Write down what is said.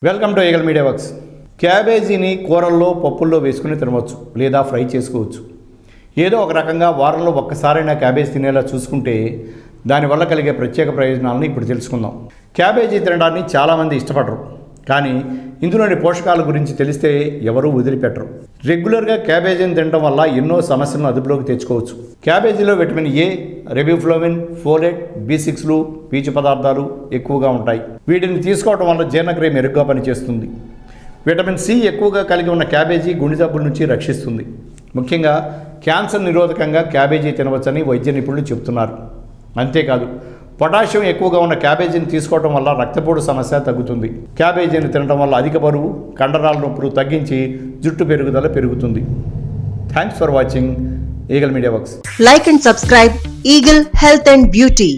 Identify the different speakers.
Speaker 1: Welcome to Eagle Media Works. క్యాబేజీని కూరల్లో పప్పుల్లో వేసుకుని తినవచ్చు లేదా ఫ్రై చేసుకోవచ్చు. ఏదో ఒక రకంగా వారంలో ఒక్కసారైనా క్యాబేజీ తినేలా చూసుకుంటే దానివల్ల కలిగే ప్రత్యేక ప్రయోజనాలను ఇప్పుడు తెలుసుకుందాం. క్యాబేజీ తినడాన్ని చాలామంది ఇష్టపడరు, కానీ ఇందులోని పోషకాల గురించి తెలిస్తే ఎవరూ వదిలిపెట్టరు. రెగ్యులర్గా క్యాబేజీని తినడం వల్ల ఎన్నో సమస్యలను అదుపులోకి తెచ్చుకోవచ్చు. క్యాబేజీలో విటమిన్ ఏ, రిబోఫ్లావిన్, ఫోలేట్, B6లు, పీచు పదార్థాలు ఎక్కువగా ఉంటాయి. వీటిని తీసుకోవడం వల్ల జీర్ణక్రియ మెరుగ్గా పనిచేస్తుంది. విటమిన్ సి ఎక్కువగా కలిగి ఉన్న క్యాబేజీ గుండె జబ్బుల నుంచి రక్షిస్తుంది. ముఖ్యంగా క్యాన్సర్ నిరోధకంగా క్యాబేజీ తినవచ్చని వైద్య నిపుణులు చెబుతున్నారు. అంతేకాదు, పొటాషియం ఎక్కువగా ఉన్న క్యాబేజీని తీసుకోవడం వల్ల రక్తపోటు సమస్య తగ్గుతుంది. క్యాబేజీని తినడం వల్ల అధిక బరువు, కండరాల నొప్పులు తగ్గించి జుట్టు పెరుగుదల పెరుగుతుంది. Thanks for watching eagle Media works.
Speaker 2: Like and subscribe Eagle Health and Beauty.